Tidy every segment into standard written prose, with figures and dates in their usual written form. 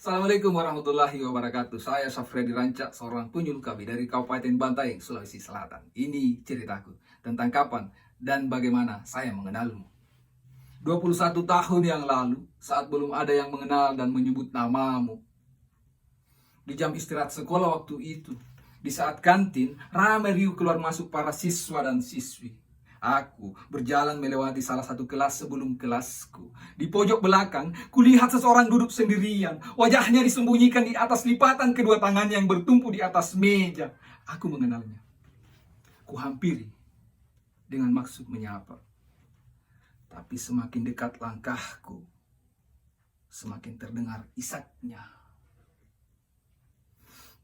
Assalamualaikum warahmatullahi wabarakatuh. Saya Safredi Ranca, seorang penyuluh kami dari Kabupaten Bantaeng, Sulawesi Selatan. Ini ceritaku tentang kapan dan bagaimana saya mengenalmu. 21 tahun yang lalu, saat belum ada yang mengenal dan menyebut namamu. Di jam istirahat sekolah waktu itu, di saat kantin, ramai riuh keluar masuk para siswa dan siswi. Aku berjalan melewati salah satu kelas sebelum kelasku. Di pojok belakang, kulihat seseorang duduk sendirian. Wajahnya disembunyikan di atas lipatan kedua tangannya yang bertumpu di atas meja. Aku mengenalnya. Kuhampiri dengan maksud menyapa. Tapi semakin dekat langkahku, semakin terdengar isaknya.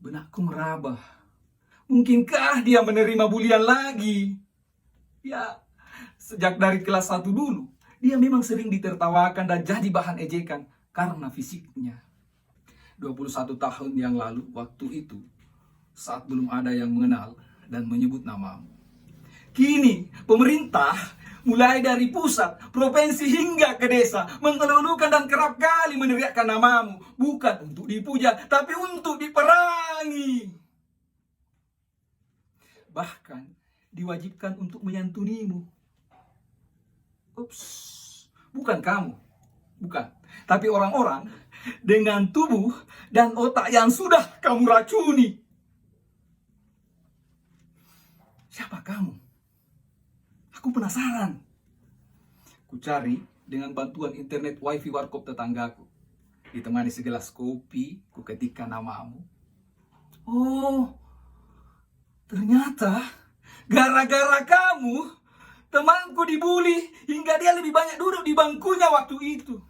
Benakku meraba. Mungkinkah dia menerima bulian lagi? Ya, sejak dari kelas 1 dulu, dia memang sering ditertawakan dan jadi bahan ejekan karena fisiknya. 21 tahun yang lalu, waktu itu, saat belum ada yang mengenal dan menyebut namamu. Kini, pemerintah mulai dari pusat, provinsi hingga ke desa, mengeluhkan dan kerap kali meneriakkan namamu. Bukan untuk dipuja, tapi untuk diperangi. Bahkan, diwajibkan untuk menyantunimu. Ups, bukan kamu. Bukan. Tapi orang-orang dengan tubuh dan otak yang sudah kamu racuni. Siapa kamu? Aku penasaran. Ku cari dengan bantuan internet wifi warkop tetanggaku. Ditemani segelas kopi, ku ketikkan namamu. Oh, ternyata gara-gara kamu, temanku dibully hingga dia lebih banyak duduk di bangkunya waktu itu.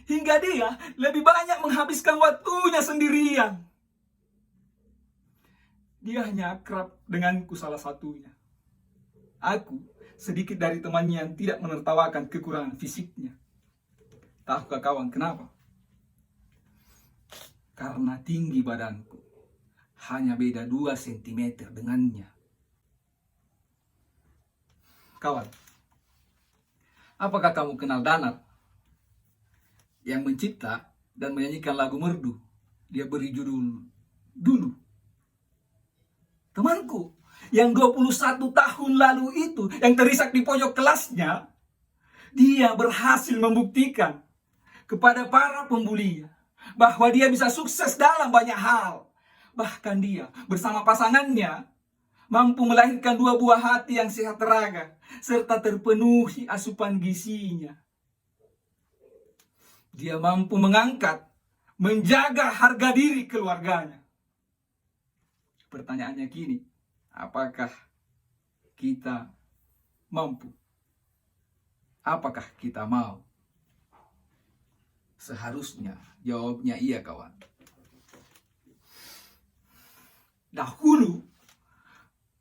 Hingga dia lebih banyak menghabiskan waktunya sendirian. Dia hanya akrab denganku salah satunya. Aku sedikit dari temannya yang tidak menertawakan kekurangan fisiknya. Tahukah kawan kenapa? Karena tinggi badanku. Hanya beda 2 cm dengannya. Kawan, apakah kamu kenal Danar? Yang mencipta dan menyanyikan lagu merdu. Dia beri judul Dulu. Temanku yang 21 tahun lalu itu, yang terisak di pojok kelasnya, dia berhasil membuktikan kepada para pembulinya bahwa dia bisa sukses dalam banyak hal. Bahkan dia bersama pasangannya mampu melahirkan 2 buah hati yang sehat raga, serta terpenuhi asupan gizinya. Dia mampu mengangkat, menjaga harga diri keluarganya. Pertanyaannya kini, apakah kita mampu? Apakah kita mau? Seharusnya jawabnya iya, kawan. Dahulu,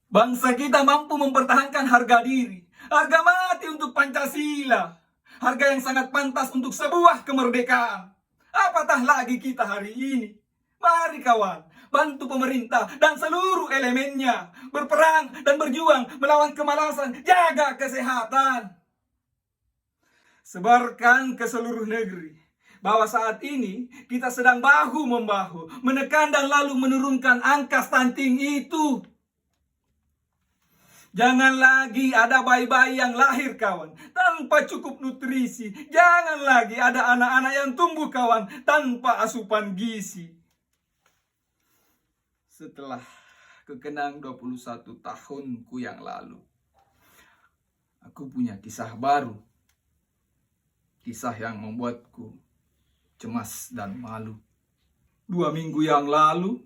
bangsa kita mampu mempertahankan harga diri, harga mati untuk Pancasila, harga yang sangat pantas untuk sebuah kemerdekaan. Apatah lagi kita hari ini? Mari kawan, bantu pemerintah dan seluruh elemennya berperang dan berjuang melawan kemalasan, jaga kesehatan. Sebarkan ke seluruh negeri bahwa saat ini kita sedang bahu-membahu menekan dan lalu menurunkan angka stunting itu. Jangan lagi ada bayi-bayi yang lahir, kawan, tanpa cukup nutrisi. Jangan lagi ada anak-anak yang tumbuh, kawan, tanpa asupan gizi. Setelah kekenang 21 tahunku yang lalu, aku punya kisah baru. Kisah yang membuatku cemas dan malu. 2 minggu yang lalu,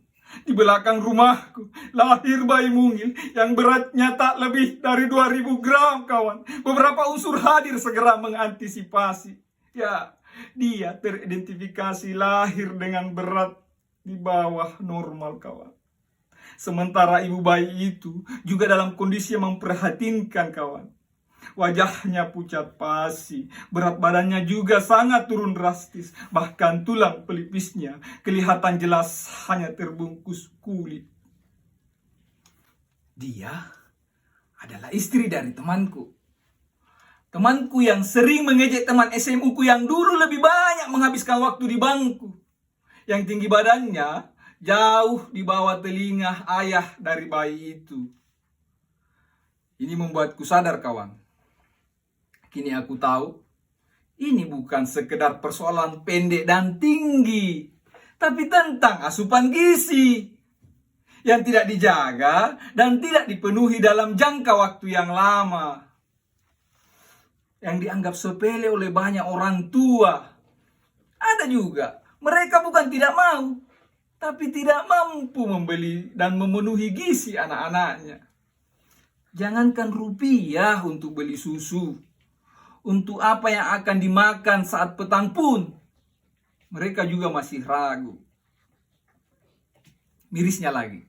di belakang rumahku, lahir bayi mungil yang beratnya tak lebih dari 2000 gram, kawan. Beberapa unsur hadir segera mengantisipasi. Ya, dia teridentifikasi lahir dengan berat di bawah normal, kawan. Sementara ibu bayi itu juga dalam kondisi yang memprihatinkan, kawan. Wajahnya pucat pasi, berat badannya juga sangat turun drastis. Bahkan tulang pelipisnya kelihatan jelas hanya terbungkus kulit. Dia adalah istri dari temanku. Temanku yang sering mengejek teman SMU ku yang dulu lebih banyak menghabiskan waktu di bangku. yang tinggi badannya jauh di bawah telinga ayah dari bayi itu. Ini membuatku sadar, kawan. Kini aku tahu, ini bukan sekedar persoalan pendek dan tinggi, tapi tentang asupan gizi yang tidak dijaga dan tidak dipenuhi dalam jangka waktu yang lama. Yang dianggap sepele oleh banyak orang tua. Ada juga, mereka bukan tidak mau, tapi tidak mampu membeli dan memenuhi gizi anak-anaknya. Jangankan rupiah untuk beli susu, untuk apa yang akan dimakan saat petang pun, mereka juga masih ragu. Mirisnya lagi,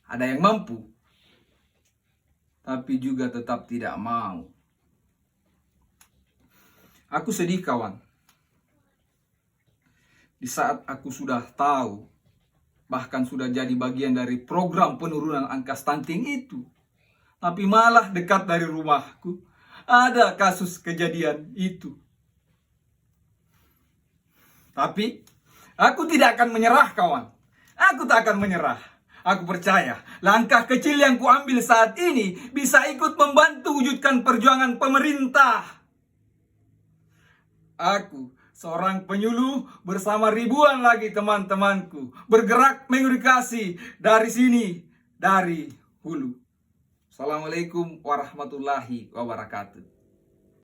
ada yang mampu, tapi juga tetap tidak mau. Aku sedih, kawan. Di saat aku sudah tahu, bahkan sudah jadi bagian dari program penurunan angka stunting itu, tapi malah dekat dari rumahku ada kasus kejadian itu. Tapi aku tidak akan menyerah, kawan. Aku tak akan menyerah. Aku percaya langkah kecil yang kuambil saat ini bisa ikut membantu wujudkan perjuangan pemerintah. Aku seorang penyuluh bersama ribuan lagi teman-temanku bergerak mengedukasi dari sini, dari hulu. Assalamualaikum warahmatullahi wabarakatuh.